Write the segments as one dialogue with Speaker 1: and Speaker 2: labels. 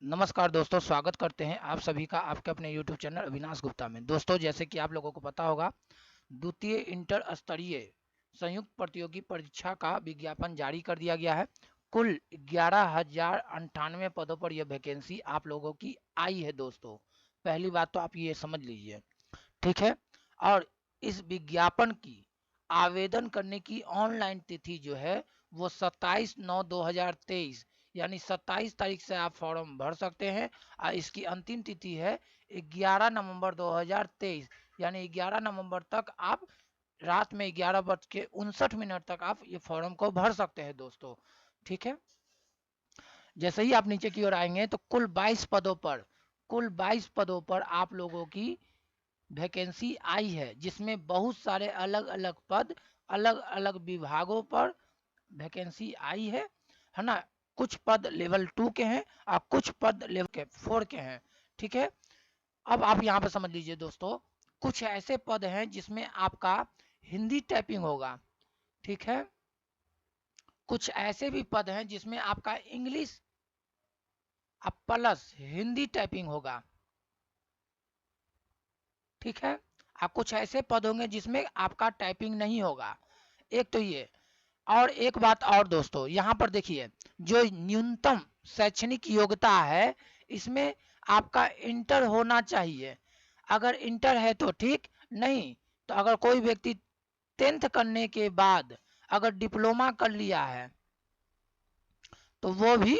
Speaker 1: नमस्कार दोस्तों, स्वागत करते हैं आप सभी का आपके अपने YouTube चैनल अविनाश गुप्ता में। दोस्तों, जैसे कि आप लोगों को पता होगा, द्वितीय इंटर स्तरीय संयुक्त प्रतियोगी परीक्षा का विज्ञापन जारी कर दिया गया है। कुल 11,098 पदों पर यह वैकेंसी आप लोगों की आई है। दोस्तों, पहली बात तो आप ये समझ लीजिए, ठीक है। और इस विज्ञापन की आवेदन करने की ऑनलाइन तिथि जो है वो 27/9/2023 यानी 27 तारीख से आप फॉर्म भर सकते हैं। और इसकी अंतिम तिथि है 11 नवंबर 2023 यानी 11 नवंबर तक आप रात में 11:59 तक आप ये फॉर्म को भर सकते हैं दोस्तों, ठीक है। जैसे ही आप नीचे की ओर आएंगे तो कुल 22 पदों पर आप लोगों की वैकेंसी आई है, जिसमें बहुत सारे अलग अलग पद अलग अलग विभागों पर वैकेंसी आई है ना। कुछ पद लेवल 2 के हैं और कुछ पद लेवल 4 के हैं, ठीक है। अब आप यहाँ पे समझ लीजिए दोस्तों, कुछ ऐसे पद हैं जिसमें आपका हिंदी टाइपिंग होगा, ठीक है। कुछ ऐसे भी पद हैं जिसमें आपका इंग्लिश प्लस हिंदी टाइपिंग होगा, ठीक है। और कुछ ऐसे पद होंगे जिसमें आपका टाइपिंग नहीं होगा। एक तो ये, और एक बात और दोस्तों, यहाँ पर देखिए, जो न्यूनतम शैक्षणिक योग्यता है इसमें आपका इंटर होना चाहिए। अगर इंटर है तो ठीक, नहीं तो अगर कोई व्यक्ति 10th करने के बाद अगर डिप्लोमा कर लिया है तो वो भी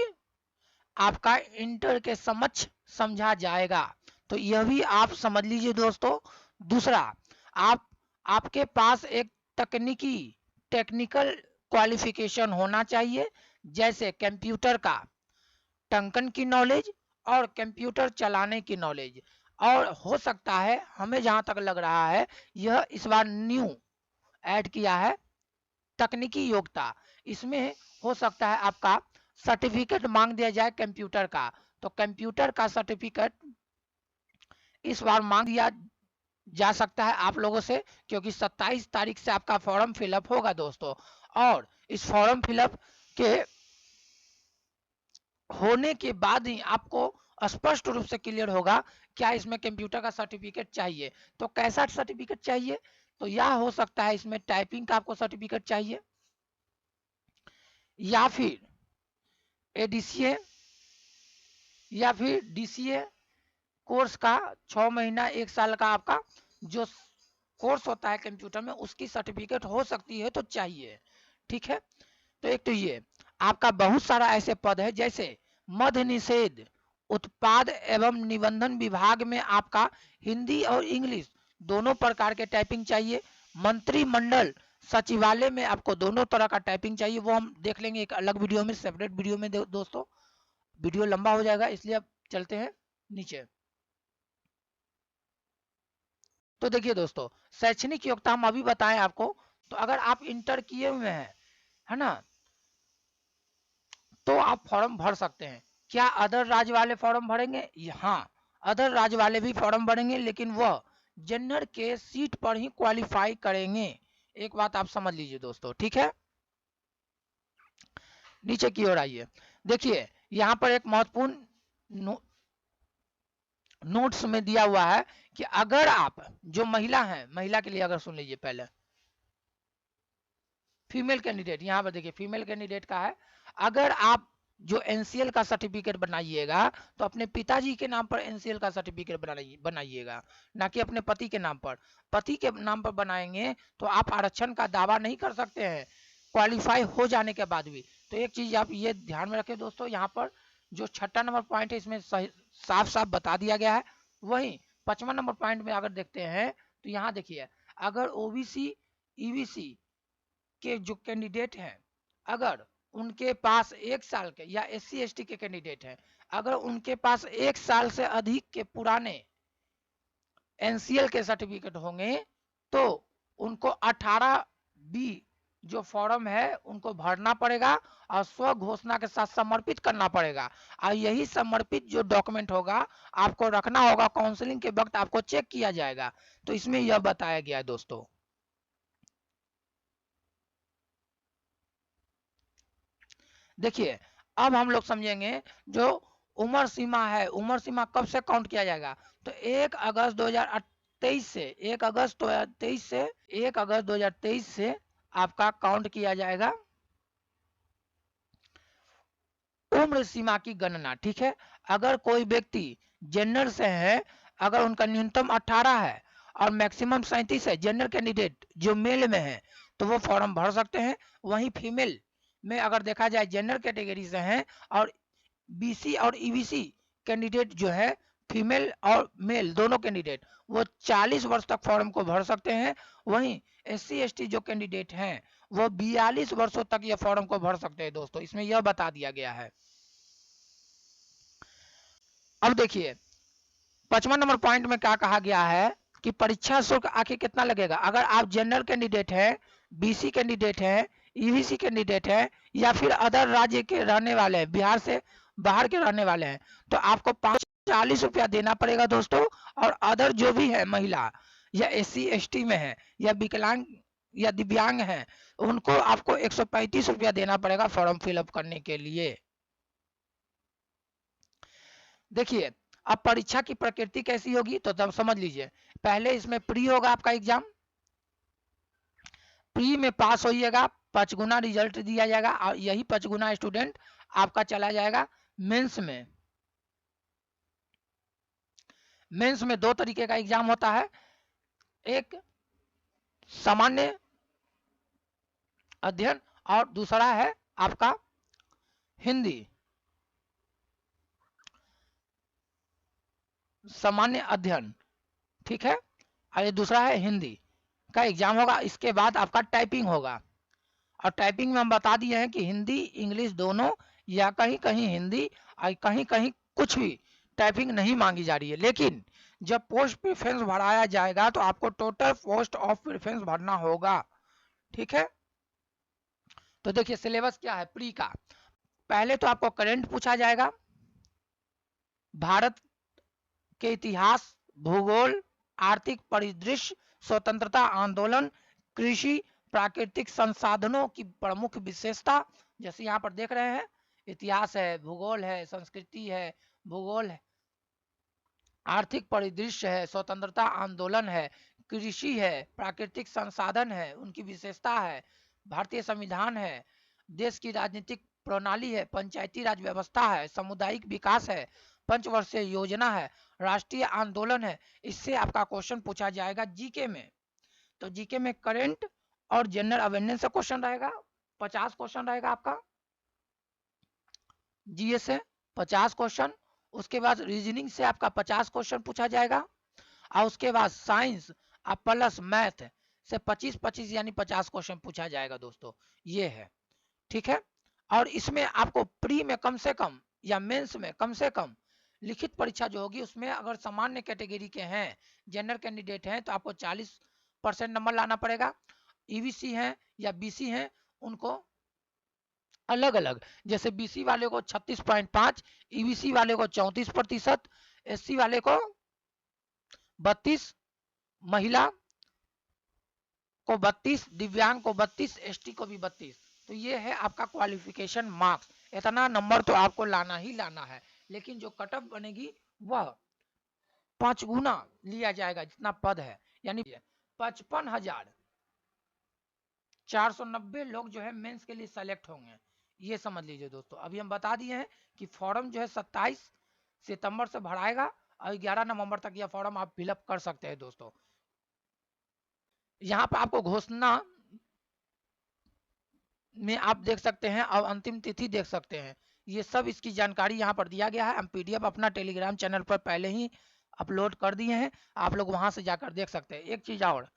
Speaker 1: आपका इंटर के समक्ष समझा जाएगा। तो यह भी आप समझ लीजिए दोस्तों। दूसरा, आप आपके पास एक तकनीकी टेक्निकल क्वालिफिकेशन होना चाहिए, जैसे कंप्यूटर का टंकन की नॉलेज और कंप्यूटर चलाने की नॉलेज। और हो सकता है, हमें जहां तक लग रहा है, यह इस बार न्यू ऐड किया है तकनीकी योग्यता। इसमें हो सकता है आपका सर्टिफिकेट मांग दिया जाए कंप्यूटर का, तो कंप्यूटर का सर्टिफिकेट इस बार मांग दिया जा सकता है आप लोगों से, क्योंकि 27 तारीख से आपका फॉर्म फिलअप होगा दोस्तों। और इस फॉर्म फिलअप के होने के बाद ही आपको स्पष्ट रूप से क्लियर होगा क्या इसमें कंप्यूटर का सर्टिफिकेट चाहिए। तो कैसा सर्टिफिकेट चाहिए, तो यह हो सकता है इसमें टाइपिंग का आपको सर्टिफिकेट चाहिए, या फिर एडीसीए या फिर डीसीए कोर्स का 6 महीना 1 साल का आपका जो कोर्स होता है कंप्यूटर में, उसकी सर्टिफिकेट हो सकती है तो चाहिए, ठीक है। तो एक तो ये आपका बहुत सारा ऐसे पद है, जैसे मध्य निषेध उत्पाद एवं निबंधन विभाग में आपका हिंदी और इंग्लिश दोनों प्रकार के टाइपिंग चाहिए। मंत्रिमंडल सचिवालय में आपको दोनों तरह का टाइपिंग चाहिए, वो हम देख लेंगे एक अलग वीडियो में, सेपरेट वीडियो में दोस्तों। वीडियो लंबा हो जाएगा, इसलिए अब चलते हैं नीचे। तो देखिए दोस्तों, शैक्षणिक योग्यता हम अभी बताएं आपको। तो अगर आप इंटर किए हुए हैं, है ना, तो आप फॉर्म भर सकते हैं। क्या अदर राज्य वाले फॉर्म भरेंगे? हाँ, अदर राज्य वाले भी फॉर्म भरेंगे, लेकिन वह जनरल के सीट पर ही क्वालिफाई करेंगे। एक बात आप समझ लीजिए दोस्तों, ठीक है। नीचे की ओर आइए, देखिए यहाँ पर एक महत्वपूर्ण नोट्स में दिया हुआ है कि अगर आप जो महिला हैं, महिला के लिए अगर सुन लीजिए पहले, फीमेल कैंडिडेट, यहाँ पर देखिए फीमेल कैंडिडेट का है। अगर आप जो एनसीएल का सर्टिफिकेट बनाइएगा तो अपने पिताजी के नाम पर एनसीएल का सर्टिफिकेट बनाइएगा, ना कि अपने पति के नाम पर। पति के नाम पर बनाएंगे तो आप आरक्षण का दावा नहीं कर सकते हैं क्वालिफाई हो जाने के बाद भी। तो एक चीज आप ये ध्यान में रखें दोस्तों, यहाँ पर जो 6ठा नंबर पॉइंट है इसमें साफ साफ बता दिया गया है। वहीं 5वां नंबर पॉइंट में अगर देखते हैं तो यहाँ देखिए, अगर ओबीसी ईबीसी के जो कैंडिडेट हैं, अगर उनके पास 1 साल के, या एससी एसटी के कैंडिडेट हैं, अगर उनके पास 1 साल से अधिक के पुराने एनसीएल के सर्टिफिकेट होंगे तो उनको 18B जो फॉर्म है उनको भरना पड़ेगा और स्व घोषणा के साथ समर्पित करना पड़ेगा। और यही समर्पित जो डॉक्यूमेंट होगा आपको रखना होगा, काउंसलिंग के वक्त आपको चेक किया जाएगा। तो इसमें यह बताया गया है दोस्तों। देखिए, अब हम लोग समझेंगे जो उम्र सीमा है, उम्र सीमा कब से काउंट किया जाएगा? तो 1 अगस्त 2023 से 1 अगस्त 2023 से 1 अगस्त 2023 से आपका काउंट किया जाएगा उम्र सीमा की गणना। ठीक है, अगर कोई व्यक्ति जेंडर से है, अगर उनका न्यूनतम 18 है और मैक्सिमम 37 है, जेंडर कैंडिडेट जो मेल में है तो वो फॉर्म भर सकते हैं। वहीं फीमेल में अगर देखा जाए जेंडर कैटेगरी से हैं और बीसी और ईबीसी कैंडिडेट जो है, फीमेल और मेल दोनों कैंडिडेट, वो 40 वर्ष तक फॉर्म को भर सकते हैं। वहीं एससी एसटी जो कैंडिडेट हैं वो 42 वर्षों तक ये फॉर्म को भर सकते हैं दोस्तों, इसमें यह बता दिया गया है। अब देखिए 55 नंबर पॉइंट में क्या कहा गया है कि परीक्षा शुल्क आखिर कितना लगेगा। अगर आप जनरल कैंडिडेट हैं, बीसी कैंडिडेट हैं, ईबीसी कैंडिडेट हैं या फिर अदर राज्य के रहने वाले हैं, बिहार से बाहर के रहने वाले हैं, तो आपको 540 रुपया देना पड़ेगा दोस्तों। और अदर जो भी है, महिला या एससी एसटी में है या विकलांग या दिव्यांग है, उनको आपको 135 रुपया देना पड़ेगा फॉर्म फिलअप करने के लिए। देखिए अब परीक्षा की प्रकृति कैसी होगी तो तब समझ लीजिए। पहले इसमें प्री होगा आपका एग्जाम, प्री में पास होइएगा, 5 गुना रिजल्ट दिया जाएगा और यही 5 गुना स्टूडेंट आपका चला जाएगा मेंस में। मेंस में 2 तरीके का एग्जाम होता है, एक सामान्य अध्ययन और दूसरा है आपका हिंदी। सामान्य अध्ययन, ठीक है, और ये दूसरा है हिंदी का एग्जाम होगा। इसके बाद आपका टाइपिंग होगा, और टाइपिंग में हम बता दिए हैं कि हिंदी इंग्लिश दोनों, या कहीं कहीं हिंदी और कहीं कहीं कुछ भी टाइपिंग नहीं मांगी जा रही है। लेकिन जब पोस्ट प्रेफरेंस भराया जाएगा तो आपको टोटल पोस्ट ऑफ प्रेफरेंस भरना होगा। ठीक है, तो देखिए सिलेबस क्या है प्री का। पहले तो आपको करंट पूछा जाएगा, भारत के इतिहास, भूगोल, आर्थिक परिदृश्य, स्वतंत्रता आंदोलन, कृषि, प्राकृतिक संसाधनों की प्रमुख विशेषता, जैसे यहाँ पर देख रहे हैं इतिहास है, भूगोल है, संस्कृति है, भूगोल है, आर्थिक परिदृश्य है, स्वतंत्रता आंदोलन है, कृषि है, प्राकृतिक संसाधन है, उनकी विशेषता है, भारतीय संविधान है, देश की राजनीतिक प्रणाली है, पंचायती राज व्यवस्था है, सामुदायिक विकास है, पंचवर्षीय योजना है, राष्ट्रीय आंदोलन है। इससे आपका क्वेश्चन पूछा जाएगा जीके में। तो जीके में करंट और जनरल अवेयरनेस से क्वेश्चन रहेगा, 50 क्वेश्चन रहेगा आपका। जीएस से 50 क्वेश्चन, उसके बाद रीजनिंग से आपका 50 क्वेश्चन पूछा जाएगा, और उसके बाद साइंस प्लस मैथ से 25-25 यानी 50 क्वेश्चन पूछा जाएगा दोस्तों, ये है। ठीक है, और इसमें आपको प्री में कम से कम या मेंस में कम से कम लिखित परीक्षा जो होगी उसमें अगर सामान्य कैटेगरी के हैं, जनरल कैंडिडेट हैं, तो आपको 40% नंबर लाना पड़ेगा। ईबीसी हैं या बीसी हैं उनको अलग अलग, जैसे बीसी वाले को 36.5, ईबीसी वाले को 34%, एससी वाले को 32, महिला को 32, दिव्यांग को 32, एसटी को भी 32। तो ये है आपका क्वालिफिकेशन मार्क्स। इतना नंबर तो आपको लाना ही लाना है, लेकिन जो कट ऑफ बनेगी वह 5 गुना लिया जाएगा जितना पद है, यानी 55,490 लोग जो है मेंस के लिए सेलेक्ट होंगे। ये समझ लीजिए दोस्तों। अभी हम बता दिए हैं कि फॉर्म जो है 27 सितंबर से भराएगा और 11 नवंबर तक यह फॉर्म आप फिलअप कर सकते हैं दोस्तों। यहाँ पर आपको घोषणा में आप देख सकते हैं और अंतिम तिथि देख सकते हैं, ये सब इसकी जानकारी यहाँ पर दिया गया है। हम पीडीएफ अपना टेलीग्राम चैनल पर पहले ही अपलोड कर दिए हैं, आप लोग वहां से जाकर देख सकते हैं। एक चीज और,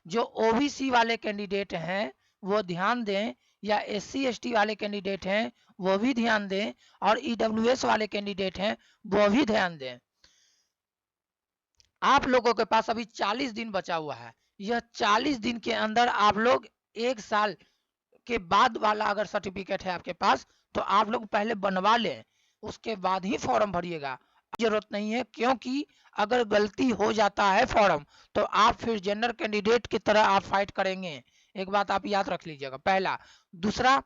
Speaker 1: जो ओबीसी वाले कैंडिडेट हैं वो ध्यान दें, या एससी एसटी वाले कैंडिडेट हैं वो भी ध्यान दें, और ईडब्ल्यूएस वाले कैंडिडेट हैं वो भी ध्यान दें। आप लोगों के पास अभी 40 दिन बचा हुआ है। यह 40 दिन के अंदर आप लोग 1 साल के बाद वाला अगर सर्टिफिकेट है आपके पास तो आप लोग पहले बनवा लें, उसके बाद ही फॉर्म भरिएगा। जरूरत नहीं है, क्योंकि अगर गलती हो जाता है फॉर्म तो आप फिर जनरल कैंडिडेट की तरह आप फाइट करेंगे। एक बात आप याद रख लीजिएगा, पहला। दूसरा,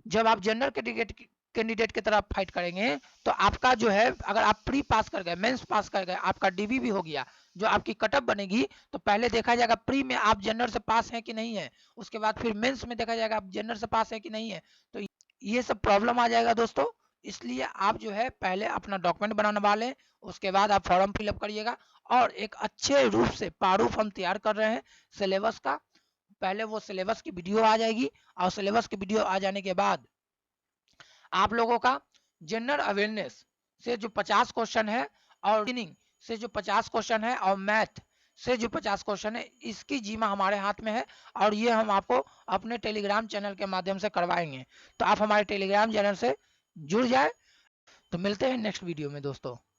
Speaker 1: जब आप जनरल कैंडिडेट कैंडिडेट की तरफ फाइट करेंगे तो आपका जो है, अगर आप प्री पास कर गए, मेंस पास कर गए, आपका डीबी भी हो गया, जो आपकी कटअप बनेगी, तो पहले देखा जाएगा प्री में आप जनरल से पास हैं कि नहीं है, उसके बाद फिर मेंस में देखा जाएगा आप जनरल से पास है कि नहीं है। तो ये सब प्रॉब्लम आ जाएगा दोस्तों। इसलिए आप जो है पहले अपना डॉक्यूमेंट बनवा लें, उसके बाद आप फॉर्म फिलअप करिएगा। और एक अच्छे रूप से प्रारूप हम तैयार कर रहे हैं सिलेबस का, पहले वो सिलेबस की वीडियो आ जाएगी, और सिलेबस की वीडियो आ जाने के बाद आप लोगों का जनरल अवेयरनेस से जो 50 क्वेश्चन है, और रीजनिंग से जो 50 क्वेश्चन है, और मैथ से जो 50 क्वेश्चन है, इसकी जीमा हमारे हाथ में है, और ये हम आपको अपने टेलीग्राम चैनल के माध्यम से करवाएंगे। तो आप हमारे टेलीग्राम चैनल से जुड़ जाए। तो मिलते हैं नेक्स्ट वीडियो में दोस्तों।